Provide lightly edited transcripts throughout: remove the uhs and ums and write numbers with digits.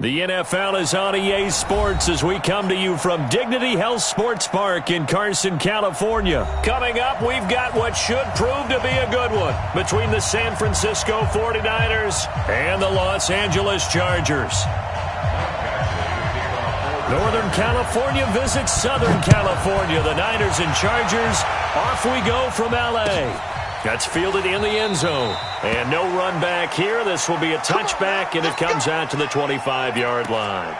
The NFL is on EA Sports as we come to you from Dignity Health Sports Park in Carson, California. Coming up, we've got what should prove to be a good one between the San Francisco 49ers and the Los Angeles Chargers. Northern California visits Southern California. The Niners and Chargers, off we go from L.A. That's fielded in the end zone. And no run back here. This will be a touchback, and it comes out to the 25-yard line.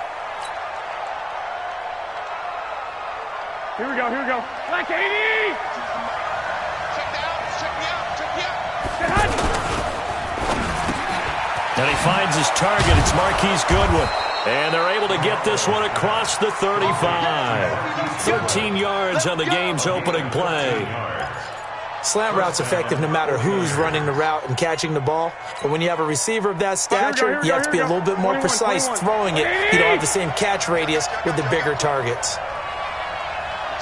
Here we go, here we go. Black 80! Check me out. And he finds his target. It's Marquise Goodwin. And they're able to get this one across the 35. 13 yards on the game's opening play. Slant route's effective no matter who's running the route and catching the ball. But when you have a receiver of that stature, you have to be a little bit more precise throwing it. You don't have the same catch radius with the bigger targets.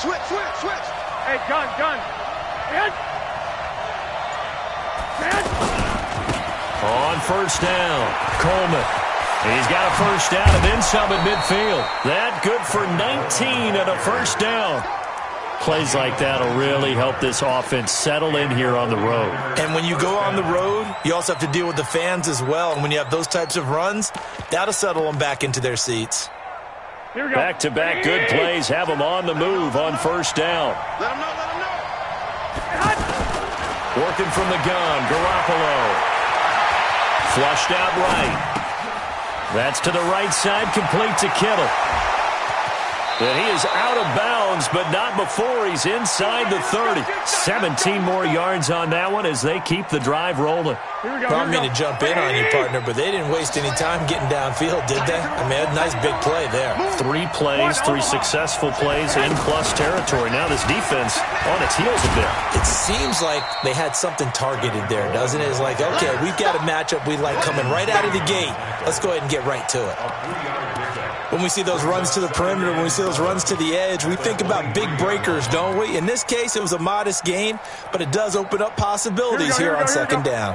Switch. Hey, gun. Man. On first down, Coleman. He's got a first down and then some at midfield. That good for 19 and a first down. Plays like that will really help this offense settle in here on the road. And when you go on the road, you also have to deal with the fans as well. And when you have those types of runs, that'll settle them back into their seats. Back-to-back good plays have them on the move on first down. Let him know. Working from the gun, Garoppolo. Flushed out right. That's to the right side, complete to Kittle. And he is out of bounds, but not before he's inside the 30. 17 more yards on that one as they keep the drive rolling. Probably mean to jump in on you, partner, but they didn't waste any time getting downfield, did they? I mean, a nice big play there. 3 plays, 3 successful plays in plus territory. Now this defense on its heels a bit. It seems like they had something targeted there, doesn't it? It's like, okay, we've got a matchup we like coming right out of the gate. Let's go ahead and get right to it. When we see those runs to the perimeter, when we see those runs to the edge, we think about big breakers, don't we? In this case, it was a modest gain, but it does open up possibilities here on second down.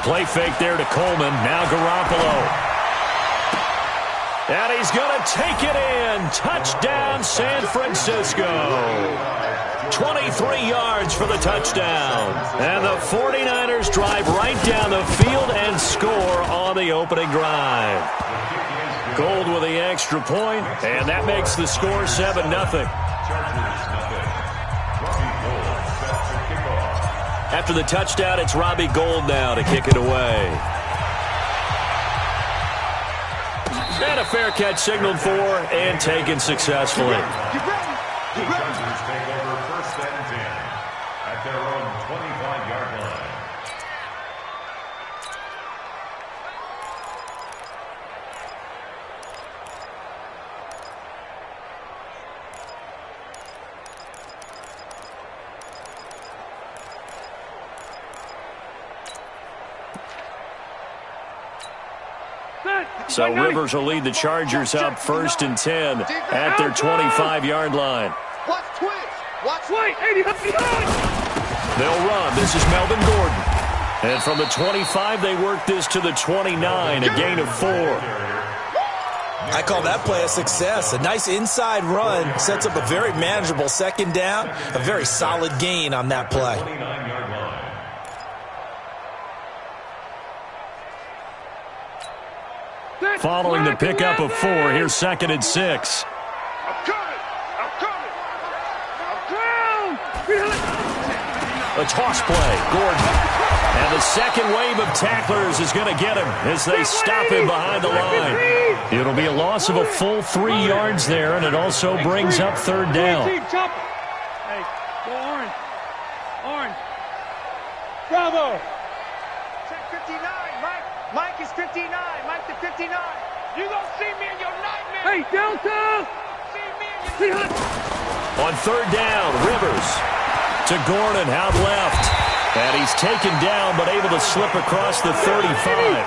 Play fake there to Coleman. Now Garoppolo. And he's going to take it in. Touchdown, San Francisco. 23 yards for the touchdown. And the 49ers drive right down the field and score on the opening drive. Gold with the extra point, and that makes the score 7-0. After the touchdown, it's Robbie Gould now to kick it away. And a fair catch signaled for and taken successfully. So Rivers will lead the Chargers up 1st and 10 at their 25-yard line. Watch twitch. 80 up behind. They'll run. This is Melvin Gordon. And from the 25, they work this to the 29, a gain of 4. I call that play a success. A nice inside run sets up a very manageable second down, a very solid gain on that play. Following the pickup of 4, here's 2nd and 6. I'm coming. A toss play, Gordon. And the second wave of tacklers is going to get him as they stop him behind the line. It'll be a loss of a full 3 yards there, and it also brings up 3rd down. Hey, go orange. Bravo. Check 59, Mike. Mike is 59. Mike to 59. You don't see me in your nightmare. Hey, Delta. See me in your... On 3rd down, Rivers to Gordon out left. And he's taken down but able to slip across the 35.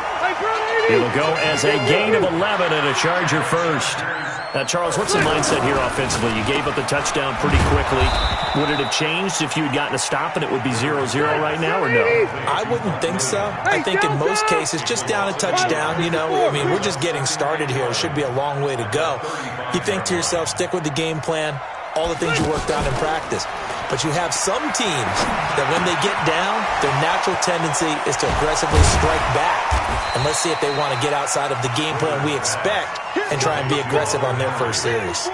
It'll go as a gain of 11 and a Charger first. Now, Charles, what's the mindset here offensively? You gave up the touchdown pretty quickly. Would it have changed if you had gotten a stop and it would be 0-0 right now, or no? I wouldn't think so. I think in most cases, just down a touchdown, you know, I mean, we're just getting started here. It should be a long way to go. You think to yourself, stick with the game plan, all the things you worked on in practice. But you have some teams that when they get down, their natural tendency is to aggressively strike back. And let's see if they want to get outside of the game plan we expect and try and be aggressive on their first series.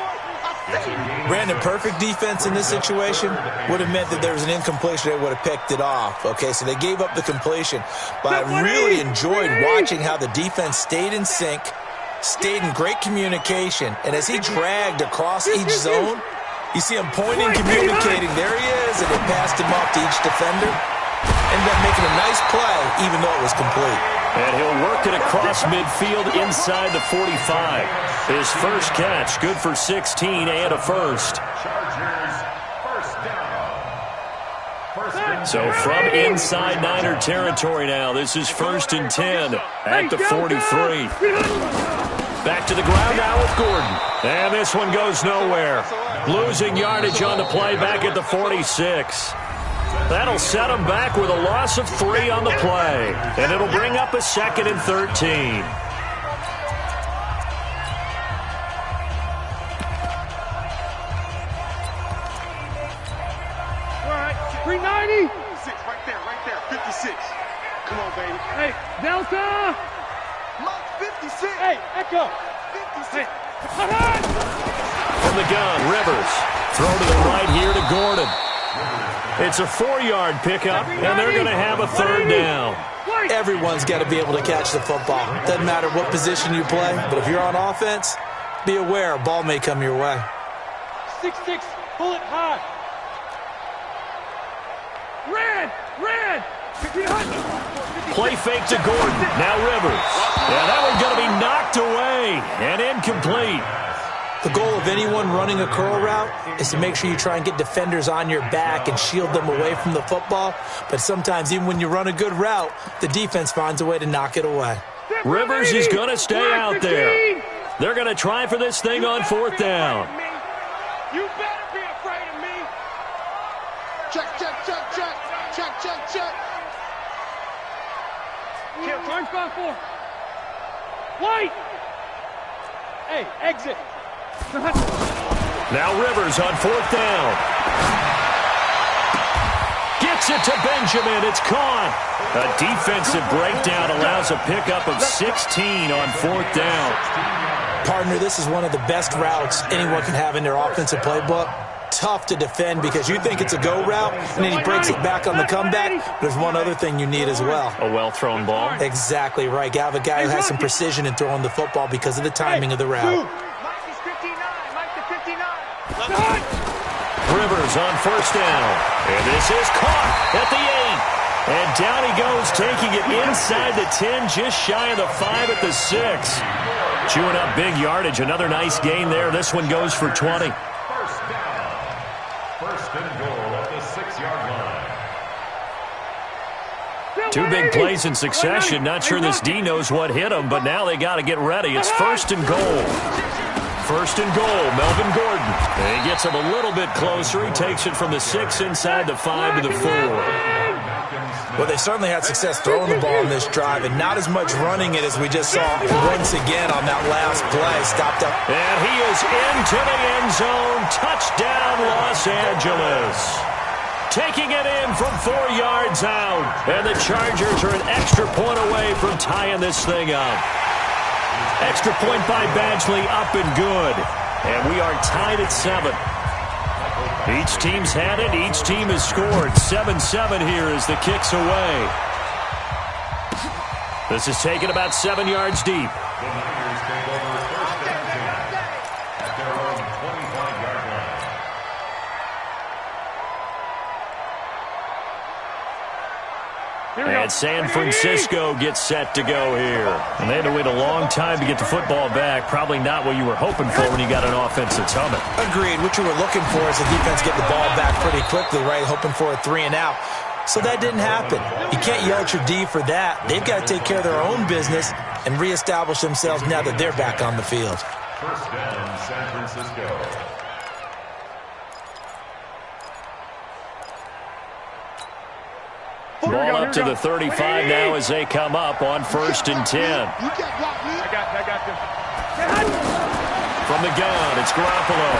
Brandon, perfect defense in this situation would have meant that there was an incompletion. They would have picked it off. Okay, so they gave up the completion. But I really enjoyed watching how the defense stayed in sync, stayed in great communication. And as he dragged across each zone, you see him pointing, communicating. There he is, and they passed him off to each defender. Ended up making a nice play, even though it was complete. And he'll work it across midfield inside the 45. His first catch, good for 16 and a first. So from inside Niner territory now, this is 1st and 10 at the 43. Back to the ground now with Gordon. And this one goes nowhere. Losing yardage on the play back at the 46. That'll set him back with a loss of 3 on the play. And it'll bring up a 2nd and 13. All right, 390. 56, right there, 56. Come on, baby. Hey, Delta. Mike, 56. Hey, Echo. 56. Hey. From the gun, Rivers. Throw to the right here to Gordon. It's a 4-yard pickup, and they're going to have a 3rd down. Everyone's got to be able to catch the football. Doesn't matter what position you play, but if you're on offense, be aware a ball may come your way. 6-6, pull it high. Red. Play fake to Gordon. Now Rivers. Yeah, that one's going to be knocked away and incomplete. The goal of anyone running a curl route is to make sure you try and get defenders on your back and shield them away from the football. But sometimes even when you run a good route, the defense finds a way to knock it away. Rivers is going to stay out there. They're going to try for this thing on 4th down. You better be afraid of me. Check. Orange 5-4. White. Hey, exit. Now Rivers on 4th down. Gets it to Benjamin. It's caught. A defensive breakdown allows a pickup of 16 on 4th down. Partner, this is one of the best routes anyone can have in their offensive playbook. Tough to defend because you think it's a go route, and then he breaks it back on the comeback. There's one other thing you need as well. A well-thrown ball. Exactly right. You have a guy who has some precision in throwing the football because of the timing of the route. Mike is 59. Mike to 59. Rivers on 1st down. And this is caught at the 8. And down he goes, taking it inside the 10, just shy of the 5 at the 6. Chewing up big yardage. Another nice gain there. This one goes for 20. Two big plays in succession. Not sure this D knows what hit him, but now they got to get ready. It's 1st and goal. 1st and goal, Melvin Gordon. And he gets him a little bit closer. He takes it from the 6 inside the 5 to the 4. Well, they certainly had success throwing the ball in this drive, and not as much running it as we just saw once again on that last play. Stopped up. And he is into the end zone. Touchdown, Los Angeles. Taking it in from 4 yards out. And the Chargers are an extra point away from tying this thing up. Extra point by Badgley, up and good. And we are tied at 7. Each team's had it. Each team has scored. 7-7 here as the kick's away. This is taken about 7 yards deep. And San Francisco gets set to go here. And they had to wait a long time to get the football back. Probably not what you were hoping for when you got an offense that's humming. Agreed. What you were looking for is the defense get the ball back pretty quickly, right? Hoping for a 3 and out. So that didn't happen. You can't yell at your D for that. They've got to take care of their own business and reestablish themselves now that they're back on the field. First down, San Francisco. Ball up to the 35 now as they come up on 1st and 10. I got this. From the gun, it's Garoppolo.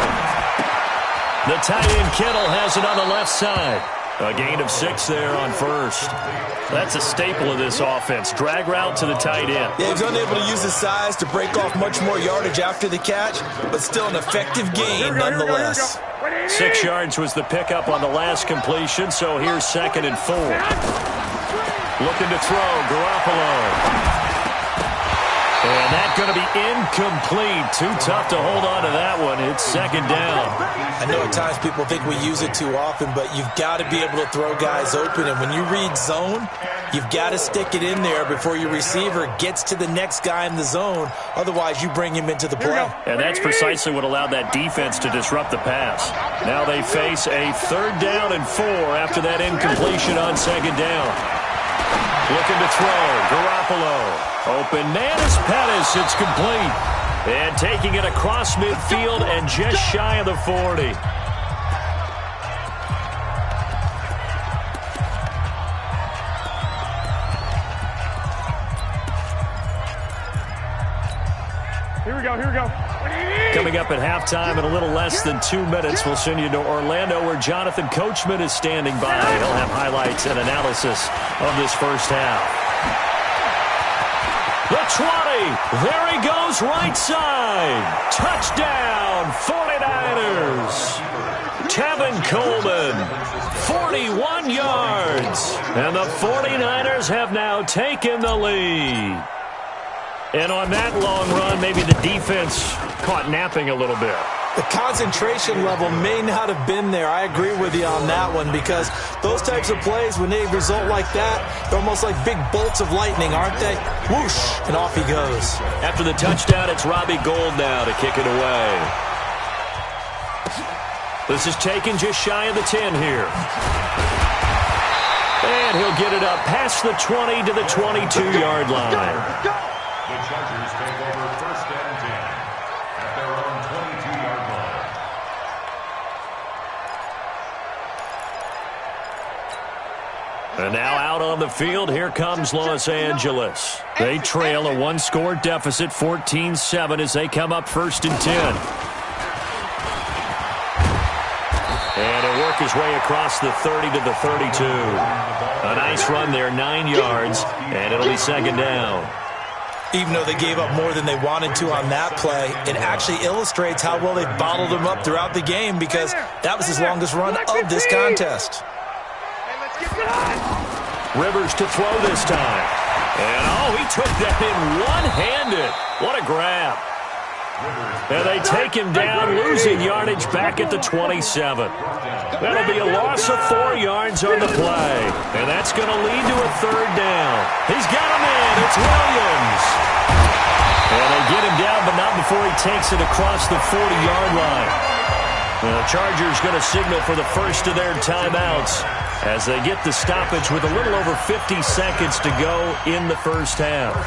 The tight end Kittle has it on the left side. A gain of 6 there on 1st. That's a staple of this offense. Drag route to the tight end. Yeah, he's unable to use his size to break off much more yardage after the catch, but still an effective gain nonetheless. 6 yards was the pickup on the last completion, so here's 2nd and 4. Looking to throw, Garoppolo. And that's going to be incomplete. Too tough to hold on to that one. It's 2nd down. I know at times people think we use it too often, but you've got to be able to throw guys open. And when you read zone, you've got to stick it in there before your receiver gets to the next guy in the zone. Otherwise, you bring him into the play. And that's precisely what allowed that defense to disrupt the pass. Now they face a 3rd down and 4 after that incompletion on 2nd down. Looking to throw, Garoppolo. Open man is Pettis. It's complete. And taking it across midfield and just shy of the 40. Here we go. Coming up at halftime in a little less than 2 minutes, we'll send you to Orlando where Jonathan Coachman is standing by. He'll have highlights and analysis of this first half. The 20. There he goes right side. Touchdown, 49ers. Tevin Coleman, 41 yards. And the 49ers have now taken the lead. And on that long run, maybe the defense caught napping a little bit. The concentration level may not have been there. I agree with you on that one because those types of plays, when they result like that, they're almost like big bolts of lightning, aren't they? Whoosh, and off he goes. After the touchdown, it's Robbie Gould now to kick it away. This is taken just shy of the 10 here. And he'll get it up past the 20 to the 22-yard line. The Chargers take over 1st and 10 at their own 22-yard line. And now out on the field, here comes Los Angeles. They trail a 1-score deficit, 14-7, as they come up 1st and 10. And he'll work his way across the 30 to the 32. A nice run there, 9 yards, and it'll be 2nd down. Even though they gave up more than they wanted to on that play, it actually illustrates how well they bottled him up throughout the game because that was his longest run of this contest. Rivers to throw this time. And, he took that in one-handed. What a grab. And they take him down, losing yardage back at the 27. That'll be a loss of 4 yards on the play. And that's going to lead to a 3rd down. He's got him in. It's Williams. And they get him down, but not before he takes it across the 40-yard line. And the Chargers going to signal for the first of their timeouts as they get the stoppage with a little over 50 seconds to go in the first half.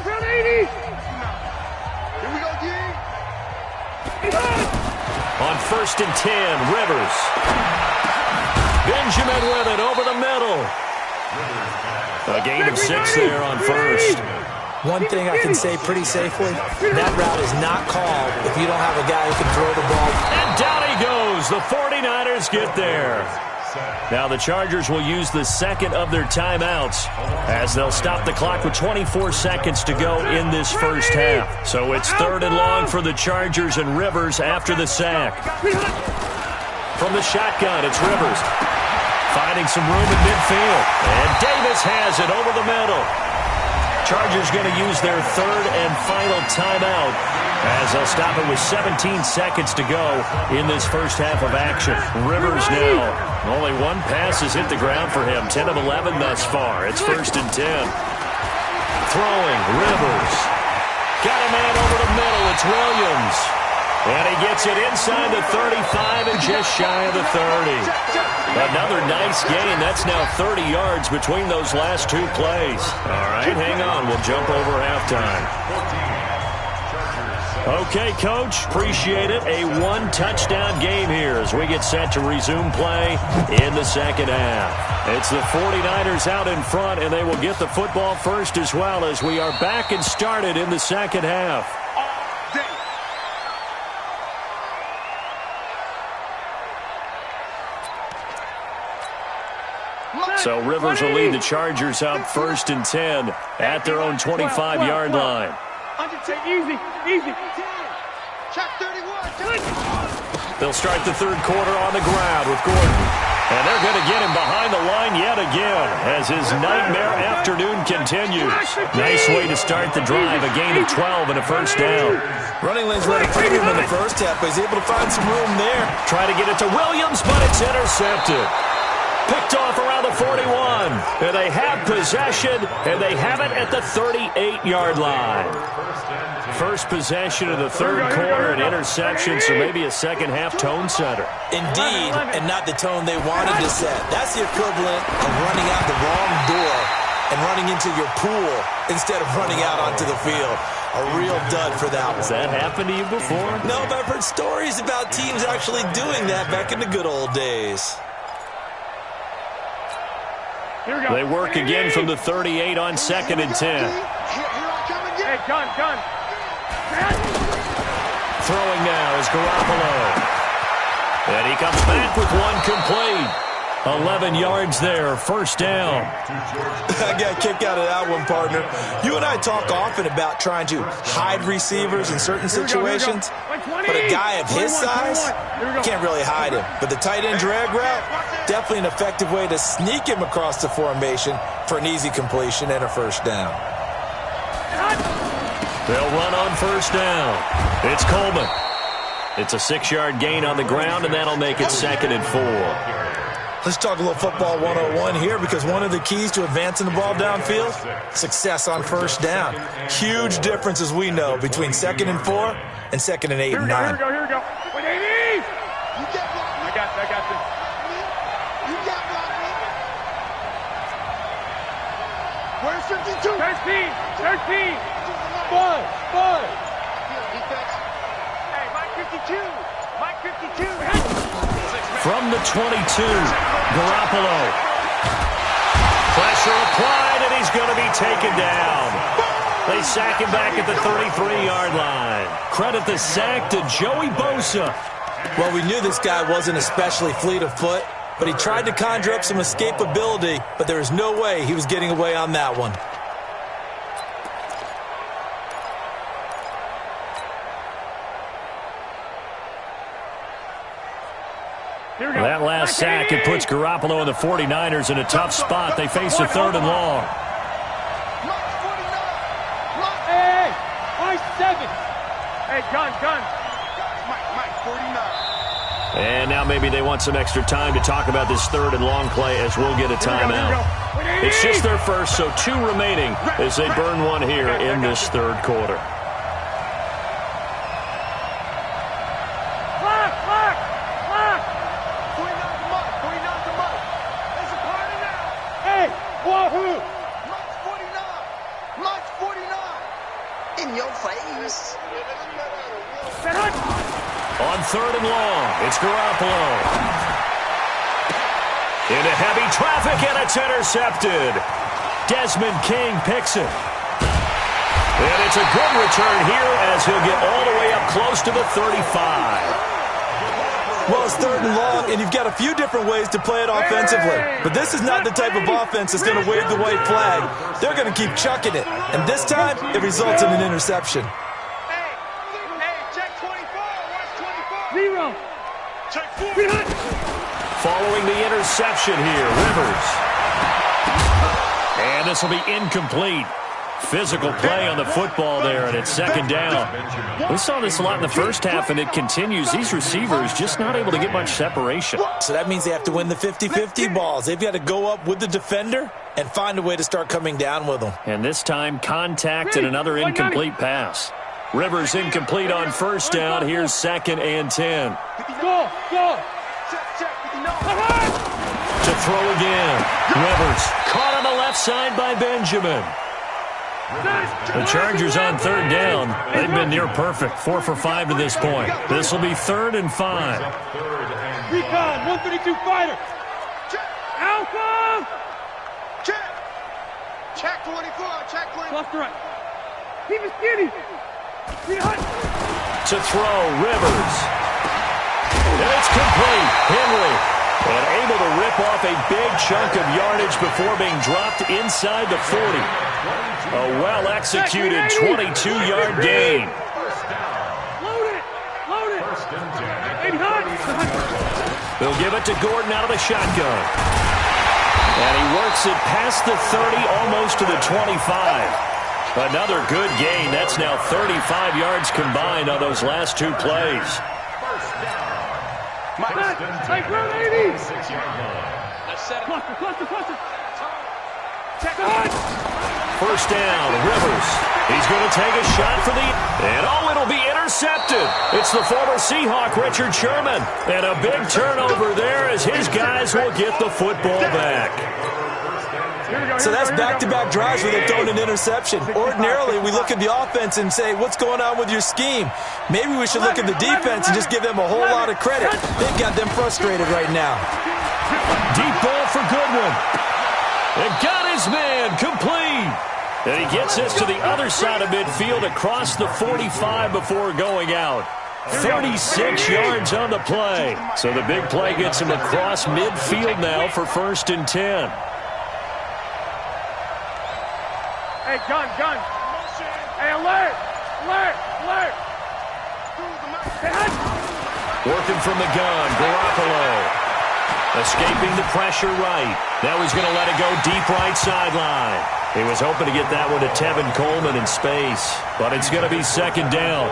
Round 80. Here we go, D. On 1st and 10, Rivers. Benjamin with it over the middle. A gain of 6 there on 1st. One thing I can say pretty safely, that route is not called if you don't have a guy who can throw the ball. And down he goes. The 49ers get there. Now the Chargers will use the 2nd of their timeouts as they'll stop the clock with 24 seconds to go in this first half. So it's 3rd and long for the Chargers and Rivers after the sack. From the shotgun, it's Rivers finding some room in midfield. And Davis has it over the middle. Chargers going to use their 3rd and final timeout as they'll stop it with 17 seconds to go in this first half of action. Rivers now, only one pass has hit the ground for him, 10 of 11 thus far. It's 1st and 10. Throwing, Rivers. Got a man over the middle, it's Williams. And he gets it inside the 35 and just shy of the 30. Another nice gain. That's now 30 yards between those last two plays. All right, hang on. We'll jump over halftime. Okay, Coach, appreciate it. A one-touchdown game here as we get set to resume play in the second half. It's the 49ers out in front, and they will get the football first as well as we are back and started in the second half. So Rivers will lead the Chargers out 1st and 10 at their own 25-yard line. Easy, easy. Check 31. They'll start the third quarter on the ground with Gordon. And they're going to get him behind the line yet again as his nightmare afternoon continues. Nice way to start the drive, a gain of 12 and a first down. Running lanes let him freedom in the first half, but he's able to find some room there. Try to get it to Williams, but it's intercepted. Picked off around the 41. And they have possession, and they have it at the 38-yard line. First possession of the third quarter, an interception, so maybe a second-half tone setter. Indeed, and not the tone they wanted to set. That's the equivalent of running out the wrong door and running into your pool instead of running out onto the field. A real dud for that one. Has that happened to you before? No, but I've heard stories about teams actually doing that back in the good old days. They work again from the 38 on 2nd and 10. Hey, gun. Throwing now is Garoppolo. And he comes back with one complete. 11 yards there, first down. I got a kick out of that one, partner. You and I talk often about trying to hide receivers in certain situations, but a guy of his size can't really hide him. But the tight end drag route, definitely an effective way to sneak him across the formation for an easy completion and a first down. They'll run on first down. It's Coleman. It's a 6-yard gain on the ground, and that'll make it 2nd and 4. Let's talk a little football 101 here, because one of the keys to advancing the ball downfield, success on first down. Huge difference, as we know, between 2nd and 4 and 2nd and 8 and 9. Here we go. 180! I got this. You got me. Where's 52? 13. Five. Defense. Hey, Mike 52. From the 22, Garoppolo. Pressure applied, and he's going to be taken down. They sack him back at the 33-yard line. Credit the sack to Joey Bosa. Well, we knew this guy wasn't especially fleet of foot, but he tried to conjure up some escapability, but there was no way he was getting away on that one. That last sack, it puts Garoppolo and the 49ers in a tough spot. They face a 3rd and long. Hey, Mike 7. Hey, gun. Mike 49. And now maybe they want some extra time to talk about this 3rd and long play as we'll get a timeout. It's just their first, so 2 remaining as they burn one here in this 3rd quarter. On 3rd and long, it's Garoppolo. Into heavy traffic, and it's intercepted. Desmond King picks it. And it's a good return here as he'll get all the way up close to the 35. Well, it's 3rd and long, and you've got a few different ways to play it offensively. But this is not the type of offense that's going to wave the white flag. They're going to keep chucking it. And this time, it results in an interception. Following the interception here, Rivers. And this will be incomplete. Physical play on the football there, and it's 2nd down. We saw this a lot in the first half, and it continues. These receivers just not able to get much separation. So that means they have to win the 50-50 balls. They've got to go up with the defender and find a way to start coming down with them. And this time, contact and another incomplete pass. Rivers incomplete on first down. Here's 2nd and 10. Go! To throw again. Rivers caught on the left side by Benjamin. The Chargers on 3rd down. They've been near perfect. 4 for 5 to this point. This will be 3rd and 5. Recon, 132 fighter. Alpha! Check 24, check 24. Left to right. Keep it skinny. To throw, Rivers. And it's complete. Henry. And able to rip off a big chunk of yardage before being dropped inside the 40. A well-executed 22-yard gain. Load it. They'll give it to Gordon out of the shotgun. And he works it past the 30, almost to the 25. Another good gain. That's now 35 yards combined on those last 2 plays. Like round 80. Cluster. Check on. First down, Rivers. He's going to take a shot for the... And it'll be intercepted. It's the former Seahawk, Richard Sherman. And a big turnover there as his guys will get the football back. So that's back-to-back drives where they've thrown an interception. Ordinarily, we look at the offense and say, what's going on with your scheme? Maybe we should look at the defense and just give them a whole lot of credit. They've got them frustrated right now. Deep ball for Goodwin. And got his man complete. And he gets us to the other side of midfield across the 45 before going out. 36 yards on the play. So the big play gets him across midfield now for 1st and 10. Hey, gun. Hey, alert. Working from the gun, Garoppolo. Escaping the pressure right. Now he's going to let it go deep right sideline. He was hoping to get that one to Tevin Coleman in space, but it's going to be 2nd down.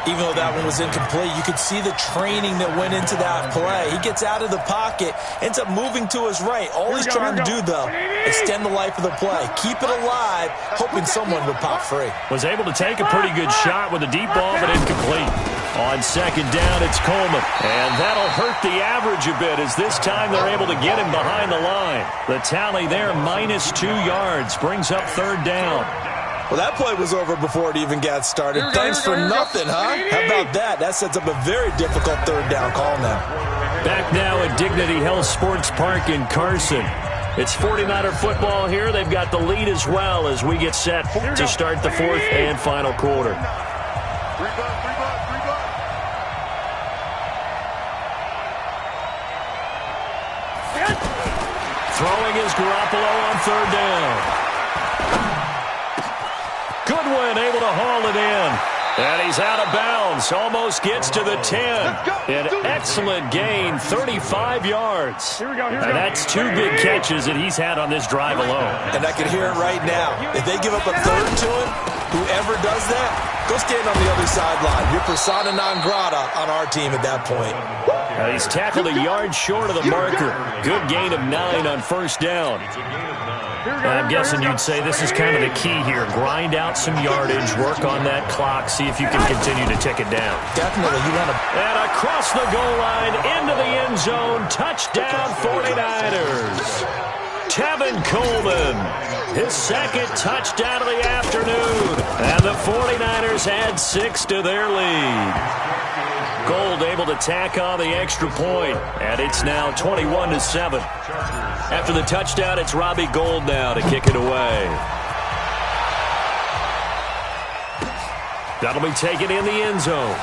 Even though that one was incomplete, you could see the training that went into that play. He gets out of the pocket, ends up moving to his right. All he's trying to do, though, extend the life of the play. Keep it alive, hoping someone would pop free. Was able to take a pretty good shot with a deep ball, but incomplete. On 2nd down, it's Coleman. And that'll hurt the average a bit as this time they're able to get him behind the line. The tally there, -2 yards, brings up 3rd down. Well, that play was over before it even got started. Thanks for nothing, huh? How about that? That sets up a very difficult 3rd down call now. Back now at Dignity Health Sports Park in Carson. It's 49er football here. They've got the lead as well as we get set to start the 4th and final quarter. Throwing is Garoppolo on 3rd down. Goodwin able to haul it in. And he's out of bounds. Almost gets to the 10. An excellent gain, 35 yards. Here we go. And that's 2 big catches that he's had on this drive alone. And I can hear it right now. If they give up a 3rd to him, whoever does that, go stand on the other sideline. You're persona non grata on our team at that point. He's tackled a yard short of the marker. Good gain of 9 on 1st down. I'm guessing you'd say this is kind of the key here. Grind out some yardage, work on that clock, see if you can continue to tick it down. Definitely. You want to... And across the goal line, into the end zone, touchdown 49ers. Tevin Coleman, his 2nd touchdown of the afternoon. And the 49ers add 6 to their lead. Gold able to tack on the extra point, and it's now 21-7. After the touchdown, it's Robbie Gould now to kick it away. That'll be taken in the end zone.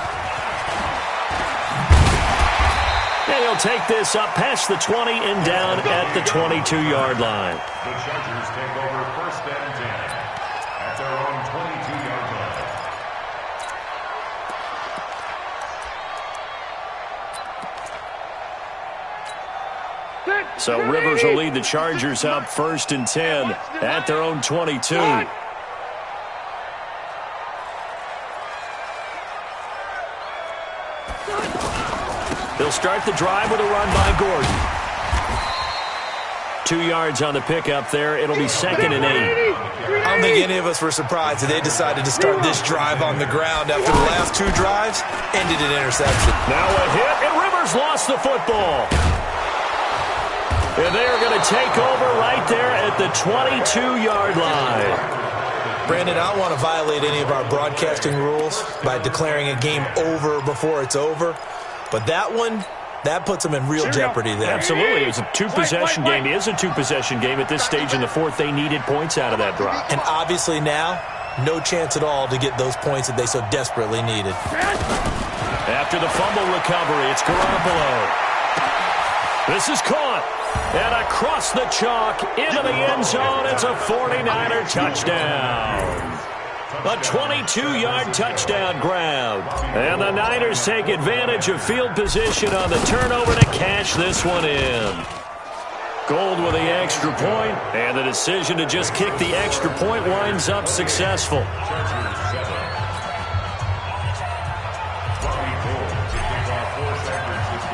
And he'll take this up past the 20 and down at the 22-yard line. The Chargers take over 1st and 10 at their own 22-yard line. So Rivers will lead the Chargers up 1st and 10 at their own 22. They'll start the drive with a run by Gordon. 2 yards on the pickup there. It'll be 2nd and 8. I don't think any of us were surprised that they decided to start this drive on the ground after the last 2 drives ended in interception. Now a hit, and Rivers lost the football. And they are going to take over right there at the 22-yard line. Brandon, I don't want to violate any of our broadcasting rules by declaring a game over before it's over, but that one, that puts them in real jeopardy there. Absolutely. It's a 2-possession game. It is a 2-possession game at this stage in the fourth. They needed points out of that drive. And obviously now, no chance at all to get those points that they so desperately needed. After the fumble recovery, it's Garoppolo. This is caught. And across the chalk, into the end zone, it's a 49er touchdown. A 22-yard touchdown grab. And the Niners take advantage of field position on the turnover to cash this one in. Gold with the extra point, and the decision to just kick the extra point winds up successful.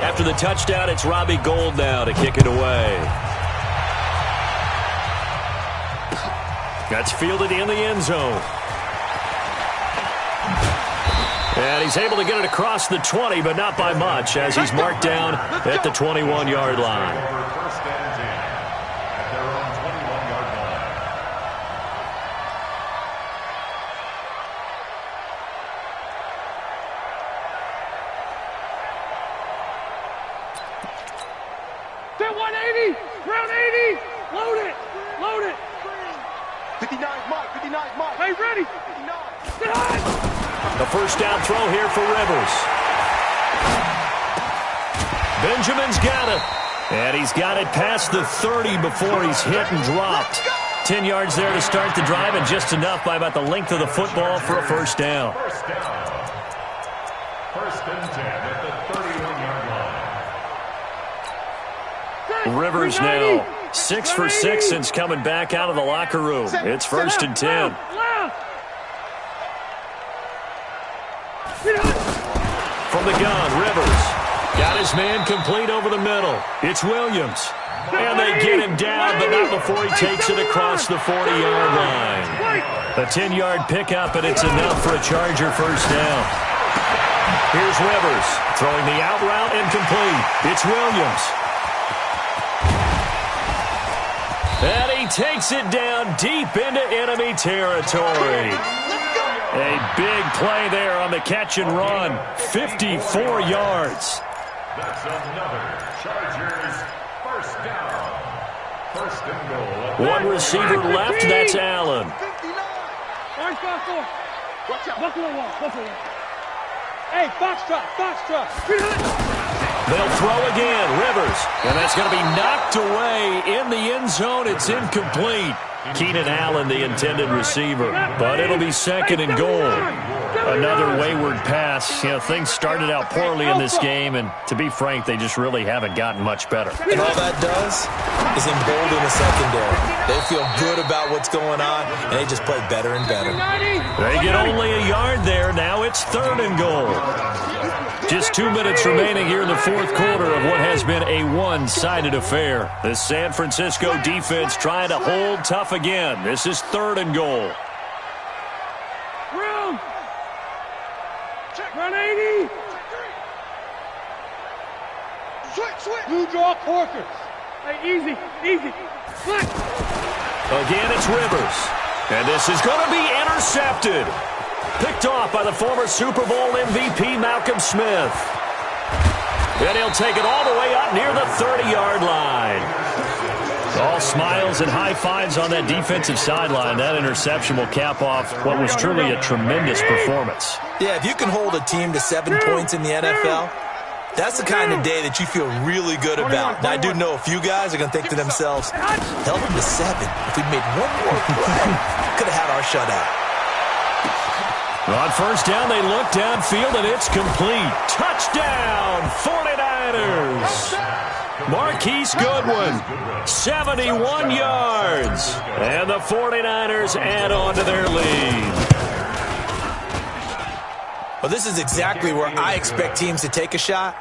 After the touchdown, it's Robbie Gould now to kick it away. That's fielded in the end zone. And he's able to get it across the 20, but not by much, as he's marked down at the 21-yard line. They're 180, round 80, load it, load it. 59, Mike, 59, Mike. Hey, ready? 59. A first down throw here for Rivers. Benjamin's got it. And he's got it past the 30 before he's hit and dropped. 10 yards there to start the drive, and just enough by about the length of the football for a first down. First and 10 at the 31-yard line. Rivers now 6 for 6 since coming back out of the locker room. It's first and 10. From the gun, Rivers got his man complete over the middle. It's Williams. And they get him down, but not before he takes it across the 40-yard line. A 10-yard pickup, and it's enough for a Charger first down. Here's Rivers throwing the out route incomplete. It's Williams. And he takes it down deep into enemy territory. A big play there on the catch and run. 54 yards. That's another Chargers first down. First and goal. One receiver left. That's Allen. Buffalo one. Hey, box drop. They'll throw again. Rivers. And that's going to be knocked away in the end zone. It's incomplete. Keenan Allen, the intended receiver. But it'll be second and goal. Another wayward pass. You know, things started out poorly in this game, and to be frank, they just really haven't gotten much better. And all that does is embolden the secondary. They feel good about what's going on, and they just play better and better. They get only a yard there. Now it's third and goal. Just 2 minutes remaining here in the fourth quarter of what has been a one-sided affair. The San Francisco defense trying to hold tough again. This is third and goal. Run 80. Switch. Blue draw Corkers. Hey, easy. Flick. Again, it's Rivers. And this is going to be intercepted. Picked off by the former Super Bowl MVP Malcolm Smith. And he'll take it all the way up near the 30-yard line. All smiles and high fives on that defensive sideline. That interception will cap off what was truly a tremendous performance. Yeah, if you can hold a team to 7 points in the NFL, that's the kind of day that you feel really good about. Now, I do know a few guys are going to think to themselves, held them to 7. If we'd made one more play, could have had our shutout. On first down, they look downfield, and it's complete. Touchdown, 49ers. Marquise Goodwin, 71 yards. And the 49ers add on to their lead. Well, this is exactly where I expect teams to take a shot.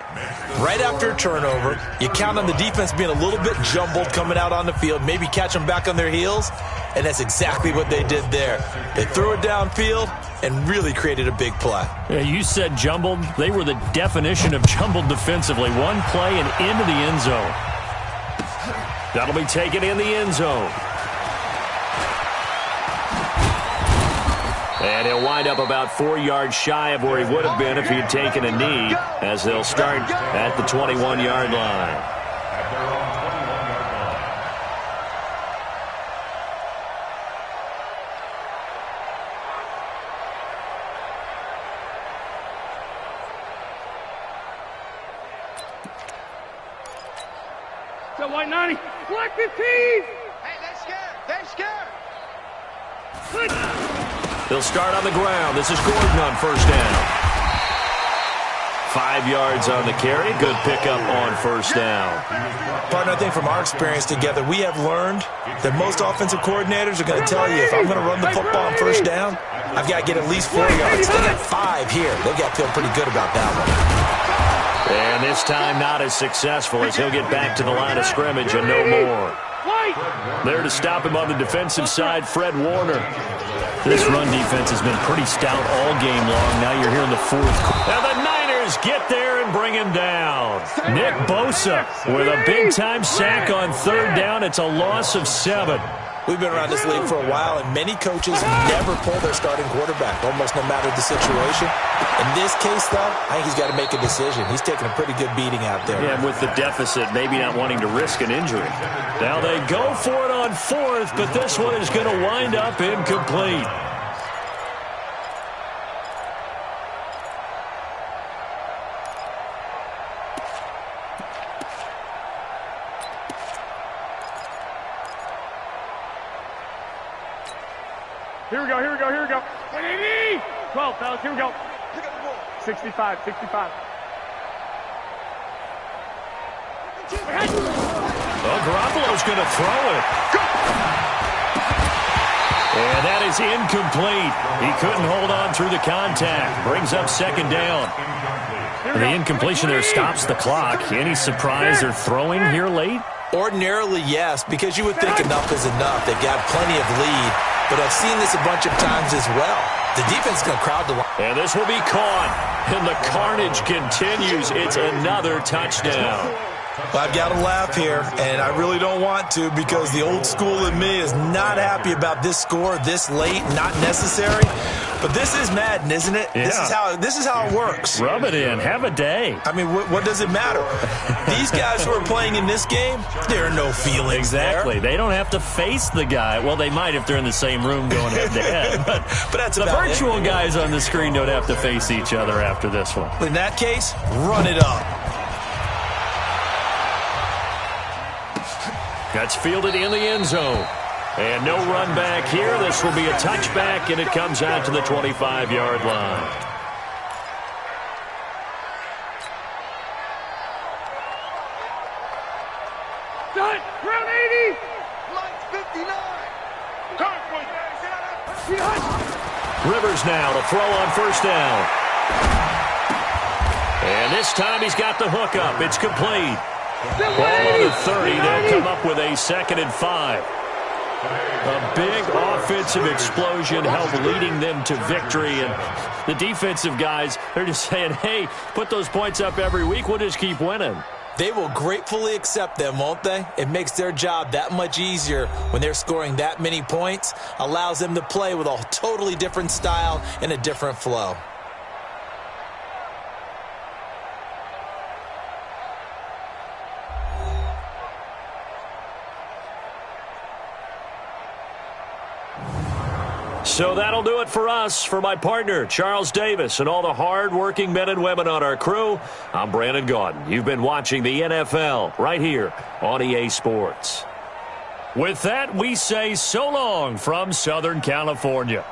Right after a turnover, you count on the defense being a little bit jumbled coming out on the field, maybe catch them back on their heels, and that's exactly what they did there. They threw it downfield and really created a big play. Yeah, you said jumbled. They were the definition of jumbled defensively. One play and into the end zone. That'll be taken in the end zone. And he'll wind up about 4 yards shy of where he would have been if he had taken a knee, as they'll start at the 21-yard line. At their own 21-yard line. So white 90. Black 15. Hey, they're scared. They're scared. They'll start on the ground. This is Gordon on first down. 5 yards on the carry. Good pickup on first down. Partner, I think from our experience together, we have learned that most offensive coordinators are going to tell you, if I'm going to run the football on first down, I've got to get at least 4 yards. They got 5 here. They've got to feel pretty good about that one. And this time not as successful, as he'll get back to the line of scrimmage and no more. There to stop him on the defensive side, Fred Warner. This run defense has been pretty stout all game long. Now you're here in the fourth quarter. And the Niners get there and bring him down. Nick Bosa with a big-time sack on third down. It's a loss of 7. We've been around this league for a while, and many coaches never pull their starting quarterback, almost no matter the situation. In this case, though, I think he's got to make a decision. He's taking a pretty good beating out there. Yeah, and with the deficit, maybe not wanting to risk an injury. Now they go for it on fourth, but this one is going to wind up incomplete. Here we go, here we go, here we go. 12, fellas, here we go. 65, 65. Well, Garoppolo's going to throw it. And that is incomplete. He couldn't hold on through the contact. Brings up second down. The incompletion there stops the clock. Any surprise they're throwing here late? Ordinarily, yes, because you would think enough is enough. They've got plenty of lead, but I've seen this a bunch of times as well. The defense is going to crowd the line. And this will be caught. And the carnage continues. It's another touchdown. Well, I've got to laugh here, and I really don't want to, because the old school in me is not happy about this score this late, not necessary. But this is Madden, isn't it? Yeah. This is how it works. Rub it in. Have a day. I mean, what does it matter? These guys who are playing in this game, there are no feelings Exactly. there. They don't have to face the guy. Well, they might if they're in the same room going head-to-head. But that's the about virtual guys on the screen don't have to face each other after this one. In that case, run it up. That's fielded in the end zone. And no run back here. This will be a touchback, and it comes out to the 25-yard line. Done. Round 80. Mike 59. Rivers now to throw on first down. And this time he's got the hook up. It's complete. Ball on the 30. They'll come up with a 2nd and 5. A big offensive explosion helped leading them to victory. And the defensive guys, they're just saying, hey, put those points up every week. We'll just keep winning. They will gratefully accept them, won't they? It makes their job that much easier when they're scoring that many points. Allows them to play with a totally different style and a different flow. So that'll do it for us. For my partner, Charles Davis, and all the hard-working men and women on our crew, I'm Brandon Gaudin. You've been watching the NFL right here on EA Sports. With that, we say so long from Southern California.